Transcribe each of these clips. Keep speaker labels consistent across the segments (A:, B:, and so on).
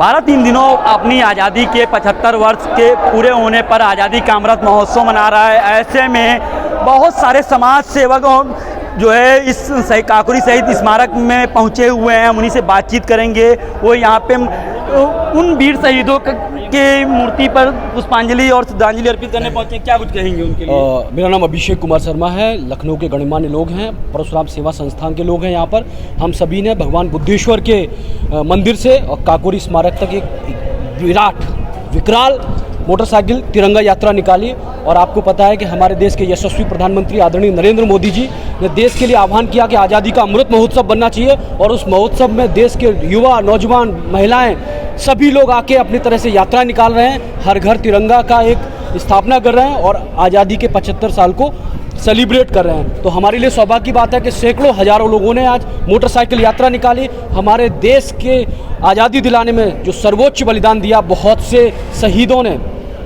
A: भारत इन दिनों अपनी आज़ादी के 75 वर्ष के पूरे होने पर आज़ादी का अमृत महोत्सव मना रहा है। ऐसे में बहुत सारे समाज सेवक जो है इस काकोरी शहीद स्मारक में पहुंचे हुए हैं। हम उन्हीं से बातचीत करेंगे। वो यहाँ पे उन वीर शहीदों के मूर्ति पर पुष्पांजलि और श्रद्धांजलि अर्पित करने पहुंचे। क्या कुछ कहेंगे उनके लिए?
B: मेरा नाम अभिषेक कुमार शर्मा है। लखनऊ के गणमान्य लोग हैं, परशुराम सेवा संस्थान के लोग हैं। यहाँ पर हम सभी ने भगवान बुद्धेश्वर के मंदिर से और काकोरी स्मारक तक एक विराट विकराल मोटरसाइकिल तिरंगा यात्रा निकाली। और आपको पता है कि हमारे देश के यशस्वी प्रधानमंत्री आदरणीय नरेंद्र मोदी जी ने देश के लिए आह्वान किया कि आज़ादी का अमृत महोत्सव बनना चाहिए। और उस महोत्सव में देश के युवा, नौजवान, महिलाएं सभी लोग आके अपनी तरह से यात्रा निकाल रहे हैं। हर घर तिरंगा का एक स्थापना कर रहे हैं और आज़ादी के 75 साल को सेलिब्रेट कर रहे हैं। तो हमारे लिए सौभाग्य की बात है कि सैकड़ों हजारों लोगों ने आज मोटरसाइकिल यात्रा निकाली। हमारे देश के आज़ादी दिलाने में जो सर्वोच्च बलिदान दिया बहुत से शहीदों ने,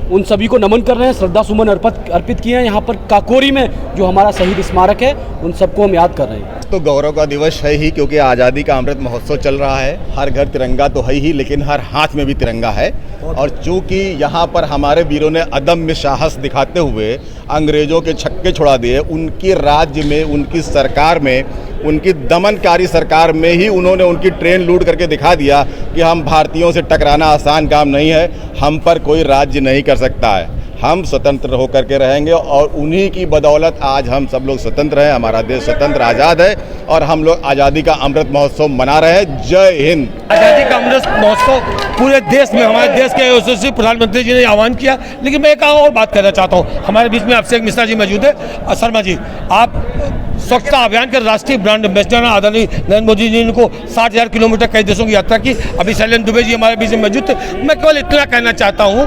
B: उन सभी को नमन कर रहे हैं, श्रद्धा सुमन अर्पित किए हैं। यहाँ पर काकोरी में जो हमारा शहीद स्मारक है उन सबको हम याद कर रहे हैं।
C: तो गौरव का दिवस है ही, क्योंकि आज़ादी का अमृत महोत्सव चल रहा है। हर घर तिरंगा तो है ही, लेकिन हर हाथ में भी तिरंगा है। और चूंकि यहाँ पर हमारे वीरों ने अदम्य साहस दिखाते हुए अंग्रेजों के छक्के छुड़ा दिए, उनके राज्य में, उनकी सरकार में, उनकी दमनकारी सरकार में ही उन्होंने उनकी ट्रेन लूट करके दिखा दिया कि हम भारतीयों से टकराना आसान काम नहीं है, हम पर कोई राज्य नहीं कर सकता है, हम स्वतंत्र होकर के रहेंगे। और उन्हीं की बदौलत आज हम सब लोग स्वतंत्र हैं, हमारा देश स्वतंत्र आज़ाद है और हम लोग आज़ादी का अमृत महोत्सव मना रहे हैं। जय हिंद।
D: आज़ादी का अमृत महोत्सव पूरे देश में हमारे देश के यशस्वी प्रधानमंत्री जी ने आह्वान किया। लेकिन मैं एक और बात कहना चाहता हूँ, हमारे बीच में अभिषेक मिश्रा जी मौजूद है। शर्मा जी, आप स्वच्छता अभियान के राष्ट्रीय ब्रांड एम्बेसडर आदरणीय नरेंद्र मोदी जी ने इनको 60,000 किलोमीटर कई देशों की यात्रा की। अभी शैलेंद्र दुबे जी हमारे बीच में मौजूद थे। मैं केवल इतना कहना चाहता हूँ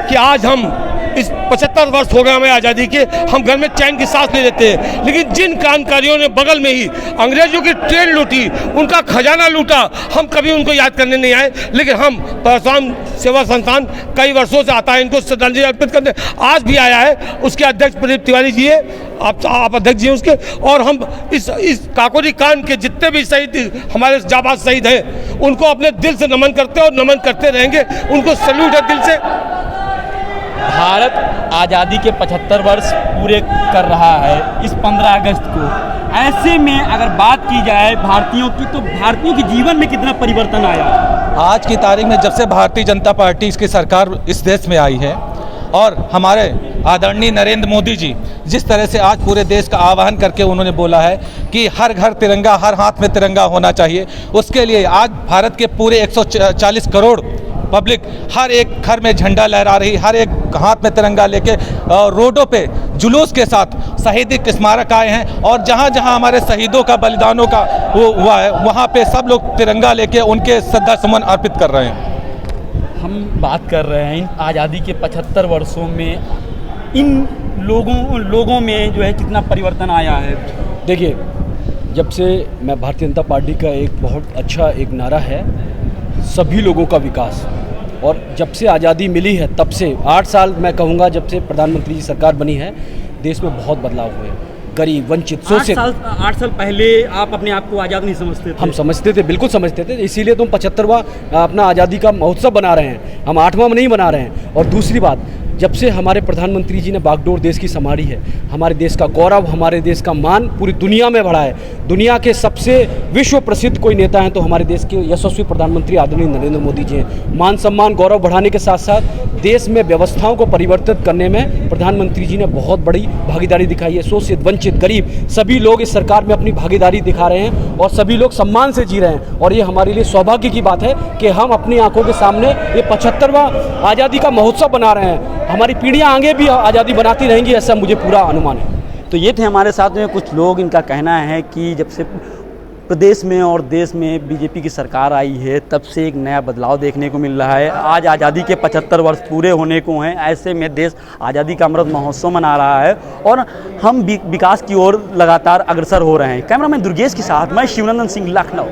D: कि आज हम इस 75 वर्ष हो गए हमें आज़ादी के, हम घर में चैन की सांस ले लेते हैं। लेकिन जिन क्रांतिकारियों ने बगल में ही अंग्रेजों की ट्रेन लूटी, उनका खजाना लूटा, हम कभी उनको याद करने नहीं आए। लेकिन हम परशुराम सेवा संस्थान कई वर्षों से आता है इनको श्रद्धांजलि अर्पित करने, आज भी आया है। उसके अध्यक्ष प्रदीप तिवारी जी है, आप अध्यक्ष जी हैं उसके। और हम इस काकोरी कांड के जितने भी शहीद हमारे जाबाज शहीद हैं उनको अपने दिल से नमन करते हैं और नमन करते रहेंगे। उनको सैल्यूट है दिल से।
A: भारत आज़ादी के 75 वर्ष पूरे कर रहा है इस 15 अगस्त को। ऐसे में अगर बात की जाए भारतीयों की, तो भारतीयों के जीवन में कितना परिवर्तन आया?
E: आज की तारीख में जब से भारतीय जनता पार्टी इसकी सरकार इस देश में आई है और हमारे आदरणीय नरेंद्र मोदी जी जिस तरह से आज पूरे देश का आह्वान करके उन्होंने बोला है कि हर घर तिरंगा, हर हाथ में तिरंगा होना चाहिए, उसके लिए आज भारत के पूरे 140 करोड़ पब्लिक हर एक घर में झंडा लहरा रही, हर एक हाथ में तिरंगा लेके रोडों पे जुलूस के साथ शहीदी स्मारक आए हैं। और जहाँ जहाँ हमारे शहीदों का बलिदानों का वो हुआ है वहाँ पे सब लोग तिरंगा लेके उनके श्रद्धा सुमन अर्पित कर रहे हैं।
A: हम बात कर रहे हैं इन आज़ादी के 75 वर्षों में इन लोगों में जो है कितना परिवर्तन आया है।
B: देखिए, जब से मैं भारतीय जनता पार्टी का एक बहुत अच्छा एक नारा है सभी लोगों का विकास, और जब से आज़ादी मिली है तब से 8 साल मैं कहूँगा जब से प्रधानमंत्री जी सरकार बनी है, देश में बहुत बदलाव हुए। गरीब, वंचित, शोषित।
A: 8 साल पहले आप अपने आप को आज़ाद नहीं समझते थे?
B: हम समझते थे, बिल्कुल समझते थे। इसीलिए तो हम 75वां अपना आज़ादी का महोत्सव बना रहे हैं, हम 8वां में नहीं बना रहे हैं। और दूसरी बात, जब से हमारे प्रधानमंत्री जी ने बागडोर देश की संभाली है, हमारे देश का गौरव, हमारे देश का मान पूरी दुनिया में बढ़ा है। दुनिया के सबसे विश्व प्रसिद्ध कोई नेता हैं तो हमारे देश के यशस्वी प्रधानमंत्री आदरणीय नरेंद्र मोदी जी हैं। मान सम्मान गौरव बढ़ाने के साथ साथ देश में व्यवस्थाओं को परिवर्तित करने में प्रधानमंत्री जी ने बहुत बड़ी भागीदारी दिखाई है। शोषित, वंचित, गरीब सभी लोग इस सरकार में अपनी भागीदारी दिखा रहे हैं और सभी लोग सम्मान से जी रहे हैं। और ये हमारे लिए सौभाग्य की बात है कि हम अपनी आंखों के सामने ये 75वां आज़ादी का महोत्सव बना रहे हैं। हमारी पीढ़ियां आगे भी आज़ादी बनाती रहेंगी, ऐसा मुझे पूरा अनुमान है।
A: तो ये थे हमारे साथ में कुछ लोग, इनका कहना है कि जब से प्रदेश में और देश में बीजेपी की सरकार आई है तब से एक नया बदलाव देखने को मिल रहा है। आज आज़ादी के 75 वर्ष पूरे होने को हैं, ऐसे में देश आज़ादी का अमृत महोत्सव मना रहा है और हम विकास की ओर लगातार अग्रसर हो रहे हैं। कैमरामैन दुर्गेश के साथ मैं शिवनंदन सिंह, लखनऊ।